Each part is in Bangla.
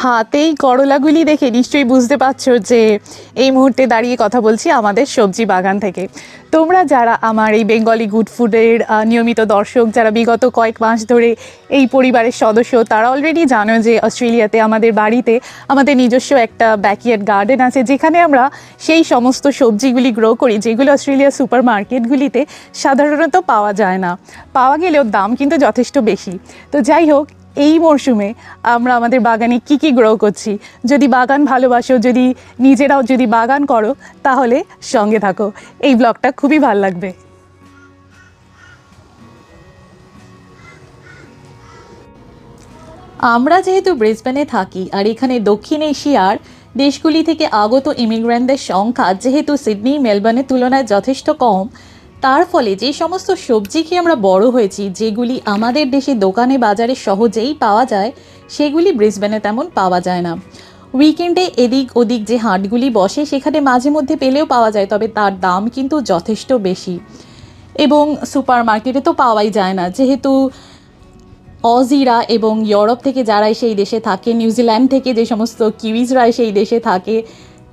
হাতেই করলাগুলি দেখে নিশ্চয়ই বুঝতে পারছো যে এই মুহূর্তে দাঁড়িয়ে কথা বলছি আমাদের সবজি বাগান থেকে। তোমরা যারা আমার এই বেঙ্গলি গুড ফুডের নিয়মিত দর্শক, যারা বিগত কয়েক মাস ধরে এই পরিবারের সদস্য, তারা অলরেডি জানো যে অস্ট্রেলিয়াতে আমাদের বাড়িতে আমাদের নিজস্ব একটা ব্যাকইয়ার্ড গার্ডেন আছে, যেখানে আমরা সেই সমস্ত সবজিগুলি গ্রো করি যেগুলো অস্ট্রেলিয়ার সুপার মার্কেটগুলিতে সাধারণত পাওয়া যায় না। পাওয়া গেলেও দাম কিন্তু যথেষ্ট বেশি। তো যাই হোক, এই মরশুমে আমরা আমাদের বাগানে কি কি গ্রো করছি, যদি বাগান ভালোবাসো, যদি নিজেরাও যদি বাগান করো, তাহলে সঙ্গে থাকো, এই ব্লগটা খুবই ভালো লাগবে। আমরা যেহেতু ব্রিসবেনে থাকি আর এখানে দক্ষিণ এশিয়ার দেশগুলি থেকে আগত ইমিগ্রেন্টদের সংখ্যা যেহেতু সিডনি মেলবোর্নের তুলনায় যথেষ্ট কম, তার ফলে যে সমস্ত সবজি খেয়ে আমরা বড় হয়েছি, যেগুলি আমাদের দেশে দোকানে বাজারে সহজেই পাওয়া যায়, সেগুলি ব্রিসবেনে তেমন পাওয়া যায় না। উইকেন্ডে এদিক ওদিক যে হাটগুলি বসে সেখানে মাঝে মধ্যে পেলেও পাওয়া যায়, তবে তার দাম কিন্তু যথেষ্ট বেশি এবং সুপার মার্কেটে তো পাওয়াই যায় না, যেহেতু অজিরা এবং ইউরোপ থেকে যারা সেই দেশে থাকে, নিউজিল্যান্ড থেকে যে সমস্ত কিউইজরা সেই দেশে থাকে,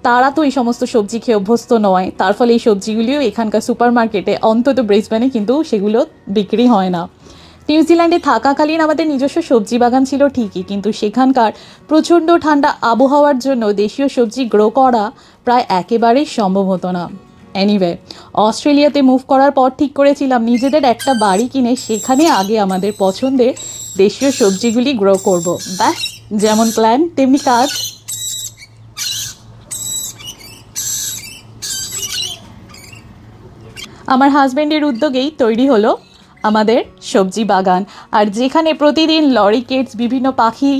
তারা তো এই সমস্ত সবজি খেয়ে অভ্যস্ত নয়। তার ফলে এই সবজিগুলিও এখানকার সুপার মার্কেটে, অন্তত ব্রিসবেনে, কিন্তু সেগুলো বিক্রি হয় না। নিউজিল্যান্ডে থাকাকালীন আমাদের নিজস্ব সবজি বাগান ছিল ঠিকই, কিন্তু সেখানকার প্রচণ্ড ঠান্ডা আবহাওয়ার জন্য দেশীয় সবজি গ্রো করা প্রায় একেবারেই সম্ভব হতো না। এনিওয়ে, অস্ট্রেলিয়াতে মুভ করার পর ঠিক করেছিলাম নিজেদের একটা বাড়ি কিনে সেখানে আগে আমাদের পছন্দের দেশীয় সবজিগুলি গ্রো করব। ব্যাস, যেমন প্ল্যান তেমনি কাজ। আমার হাজব্যান্ডের উদ্যোগেই তৈরি হলো আমাদের সবজি বাগান, আর যেখানে প্রতিদিন লরিকেটস, বিভিন্ন পাখি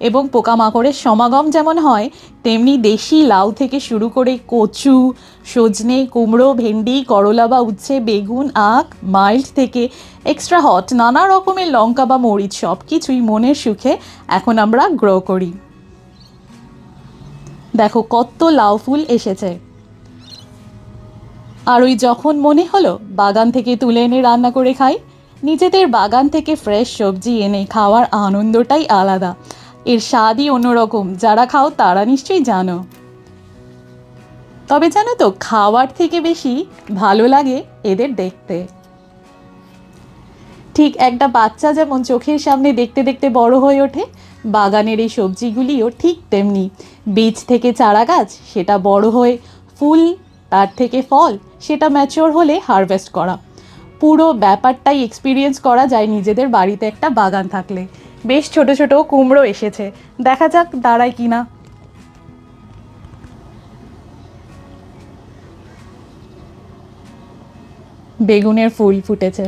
এবং পোকামাকড়ের সমাগম যেমন হয়, তেমনি দেশি লাউ থেকে শুরু করে কচু, সজনে, কুমড়ো, ভেন্ডি, করলা বা উচ্ছে, বেগুন, আখ, মাইল্ড থেকে এক্সট্রা হট নানা রকমের লঙ্কা বা মরিচ, সব কিছুই মনের সুখে এখন আমরা গ্রো করি। দেখো কত লাউ ফুল এসেছে। আর ওই যখন মনে হলো বাগান থেকে তুলে এনে রান্না করে খাই, নিজেদের বাগান থেকে ফ্রেশ সবজি এনে খাওয়ার আনন্দটাই আলাদা, এর স্বাদই অন্যরকম। যারা খাও তারা নিশ্চয়ই জানো। তবে জানো তো, খাওয়ার থেকে বেশি ভালো লাগে এদের দেখতে। ঠিক একটা বাচ্চা যেমন চোখের সামনে দেখতে দেখতে বড় হয়ে ওঠে, বাগানের এই সবজিগুলিও ঠিক তেমনি। বীজ থেকে চারা গাছ, সেটা বড় হয়ে ফুল, তার থেকে ফল, সেটা ম্যাচিওর হলে হারভেস্ট করা, পুরো ব্যাপারটাই এক্সপিরিয়েন্স করা যায় নিজেদের বাড়িতে একটা বাগান থাকলে। বেশ ছোট ছোট কুমড়ো এসেছে, দেখা যাক দাঁড়ায় কিনা। বেগুনের ফুল ফুটেছে,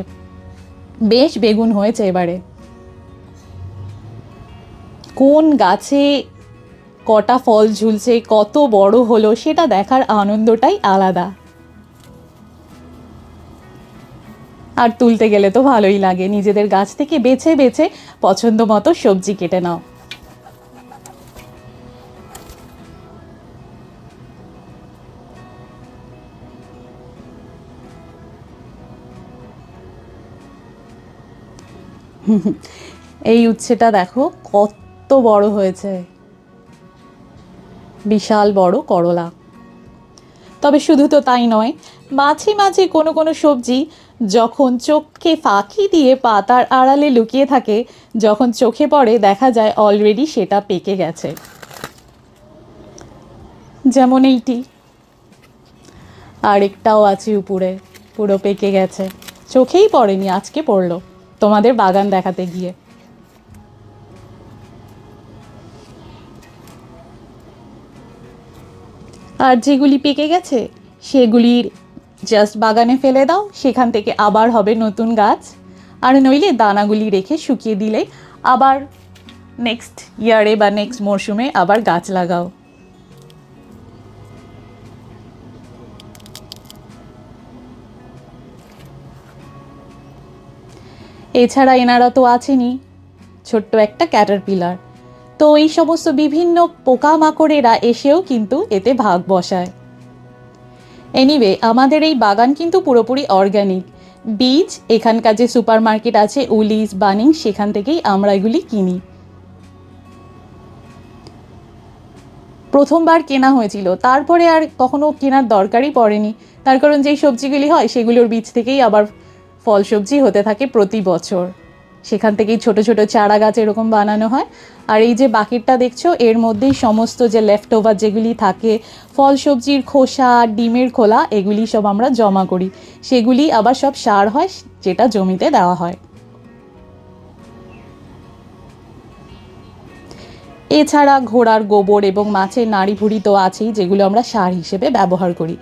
বেশ বেগুন হয়েছে এবারে। কোন গাছে কটা ফল ঝুলছে, কত বড় হলো, সেটা দেখার আনন্দটাই আলাদা। আর তুলতে গেলে তো ভালোই লাগে, নিজেদের গাছ থেকে বেছে বেছে পছন্দ মতো সবজি কেটে নাও। এই উচ্ছেটা দেখো কত বড় হয়েছে, বিশাল বড় করলা। তবে শুধু তো তাই নয়, মাঝে মাঝে কোনো কোনো সবজি যখন চোখকে ফাঁকি দিয়ে পাতার আড়ালে লুকিয়ে থাকে, যখন চোখে পড়ে দেখা যায় অলরেডি সেটা পেকে গেছে। যেমন এইটি, আরেকটাও আছে উপরে, পুরো পেকে গেছে, চোখেই পড়েনি, আজকে পড়লো তোমাদের বাগান দেখাতে গিয়ে। আর যেগুলি পেকে গেছে সেগুলির জাস্ট বাগানে ফেলে দাও, সেখান থেকে আবার হবে নতুন গাছ। আর নইলে দানাগুলি রেখে শুকিয়ে দিলে আবার নেক্সট ইয়ারে বা নেক্সট মরশুমে আবার গাছ লাগাও। এছাড়া এনারা তো আছেনই, ছোট্ট একটা ক্যাটারপিলার। তো এই সমস্ত বিভিন্ন পোকামাকড়েরা এসেও কিন্তু এতে ভাগ বসায়। এনিওয়ে, আমাদের এই বাগান কিন্তু পুরোপুরি অর্গ্যানিক। বীজ এখানকার যে সুপার মার্কেট আছে, উলিস, বানিং, সেখান থেকেই আমরা এগুলি কিনি। প্রথমবার কেনা হয়েছিল, তারপরে আর কখনো কেনার দরকারই পড়েনি। তার কারণ যেই সবজিগুলি হয় সেগুলোর বীজ থেকেই আবার ফল সবজি হতে থাকে প্রতি বছর। সেখান থেকেই ছোট ছোট চারা গাছ এরকম বানানো হয়। আর এই যে বাকেটটা দেখছো, এর মধ্যেই সমস্ত যে লেফট ওভার যেগুলি থাকে, ফল সবজির খোসা, ডিমের খোলা, এগুলি সব আমরা জমা করি। সেগুলি আবার সব সার হয়, যেটা জমিতে দেওয়া হয়। এছাড়া ঘোড়ার গোবর এবং মাছের নাড়ি ভুড়ি তো আছেই, যেগুলো আমরা সার হিসেবে ব্যবহার করি।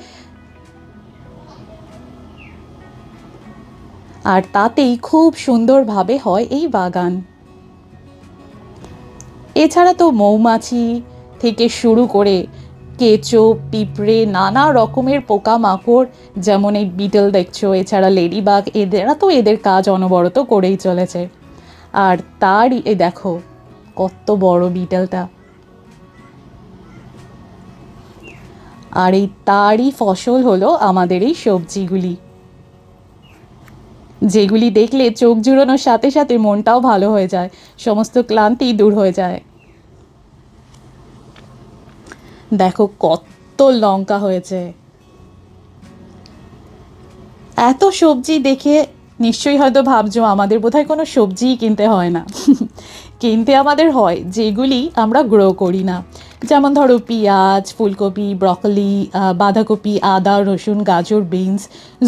আর তাতেই খুব সুন্দরভাবে হয় এই বাগান। এছাড়া তো মৌমাছি থেকে শুরু করে কেঁচো, পিঁপড়ে, নানা রকমের পোকামাকড়, যেমন এই বিটল দেখছো, এছাড়া লেডিবাগ, এদের কাজ অনবরত করেই চলেছে। আর তারই দেখো কত বড় বিটলটা, আর এই তারই ফসল হলো আমাদের এই সবজিগুলি, যেগুলি দেখলে চোখ জুড়োনোর সাথে সাথে মনটাও ভালো হয়ে যায়, সমস্ত ক্লান্তি দূর হয়ে যায়। দেখো কত লঙ্কা হয়েছে। এত সবজি দেখে নিশ্চয়ই হয়তো ভাবছো আমাদের বোধহয় কোনো সবজিই কিনতে হয় না। কিনতে আমাদের হয় যেগুলি আমরা গ্রো করি না, যেমন ধরো পেঁয়াজ, ফুলকপি, ব্রকলি, বাঁধাকপি, আদা, রসুন, গাজর, বিনস,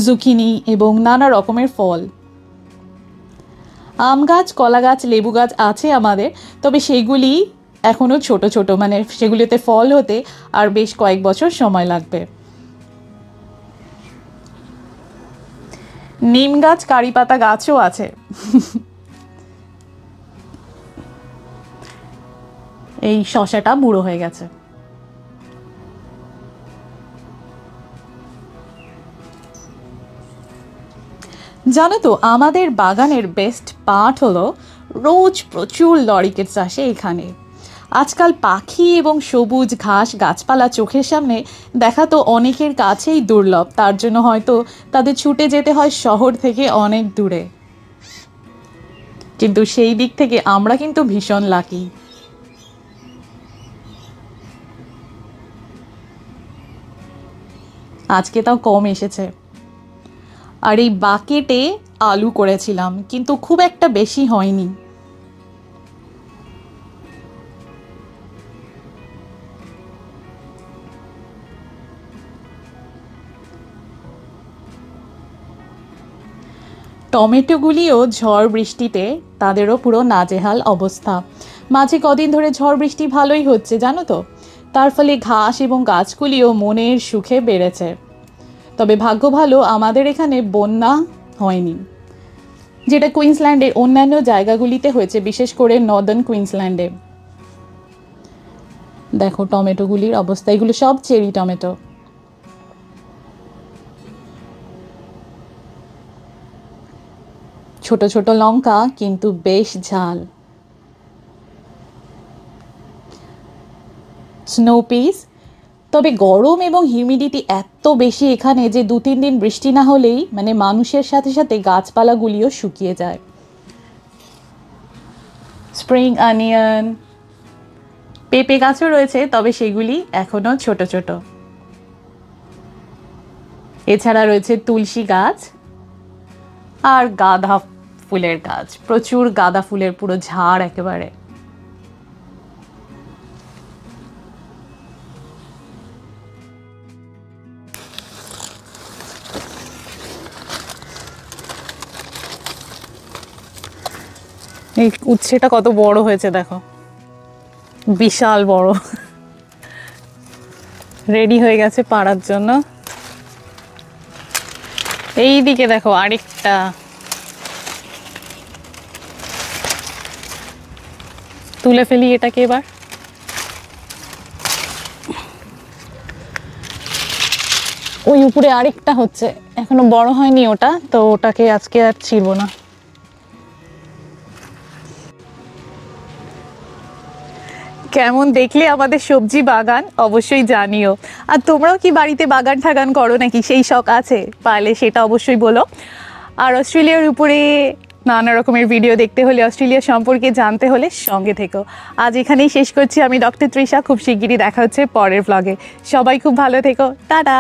জুকিনি এবং নানা রকমের ফল। আম গাছ, কলা গাছ, লেবু গাছ আছে আমাদের, তবে সেগুলি এখনও ছোট ছোট, মানে সেগুলিতে ফল হতে আর বেশ কয়েক বছর সময় লাগবে। নিম গাছ, কারি পাতা গাছও আছে। এই শসাটা বুড়ো হয়ে গেছে। জানো তো আমাদের বাগানের বেস্ট পার্ট হলো রোজ প্রচুর লরিকেটস আসে এখানে। আজকাল পাখি এবং সবুজ ঘাস গাছপালা চোখের সামনে দেখা তো অনেকের কাছেই দুর্লভ, তার জন্য হয়তো তাদের ছুটে যেতে হয় শহর থেকে অনেক দূরে। কিন্তু সেই দিক থেকে আমরা কিন্তু ভীষণ লাকি। আজকে তাও কম এসেছে। আর এই বাকেটে আলু করেছিলাম, কিন্তু খুব একটা বেশি হয়নি। টমেটোগুলিও ঝড় বৃষ্টিতে তাদেরও পুরো নাজেহাল অবস্থা। মাঝে কদিন ধরে ঝড় বৃষ্টি ভালোই হচ্ছে জানো তো, তার ফলে ঘাস এবং গাছগুলিও মনের সুখে বেড়েছে। তবে ভাগ্য ভালো আমাদের এখানে বন্যা হয়নি, যেটা কুইন্সল্যান্ডের অন্যান্য জায়গাগুলিতে হয়েছে, বিশেষ করে নর্দার্ন কুইন্সল্যান্ডে। দেখো টমেটোগুলির অবস্থা, এগুলো সব চেরি টমেটো। ছোট ছোট লঙ্কা, কিন্তু বেশ ঝাল। Snow piece. তবে গরম এবং হিউমিডিটি এত বেশি এখানে যে 2-3 দিন বৃষ্টি না হলেই মানে মানুষের সাথে সাথে গাছপালাগুলিও শুকিয়ে যায়। স্প্রিং অনিয়ন, পেঁপে গাছও রয়েছে, তবে সেগুলি এখনো ছোট ছোট। এছাড়া রয়েছে তুলসী গাছ আর গাঁদা ফুলের গাছ, প্রচুর গাঁদা ফুলের পুরো ঝাড় একেবারে। এই উচ্ছেটা কত বড় হয়েছে দেখো, বিশাল বড়। রেডি হয়ে গেছে পাড়ার জন্য। এই দিকে দেখো আরেকটা। তুলে ফেলি এটাকে এবার। ওই উপরে আরেকটা হচ্ছে, এখনো বড় হয়নি ওটা, তো ওটাকে আজকে আর ছিড়বো না। কেমন দেখলে আমাদের সবজি বাগান অবশ্যই জানিও। আর তোমরাও কি বাড়িতে বাগান ঠাগান করো নাকি, সেই শখ আছে? পারলে সেটা অবশ্যই বলো। আর অস্ট্রেলিয়ার উপরে নানা রকমের ভিডিও দেখতে হলে, অস্ট্রেলিয়া সম্পর্কে জানতে হলে সঙ্গে থেকো। আজ এখানেই শেষ করছি। আমি ডক্টর তৃষা। খুব শিগগিরই দেখা হচ্ছে পরের ব্লগে। সবাই খুব ভালো থেকো। টাটা।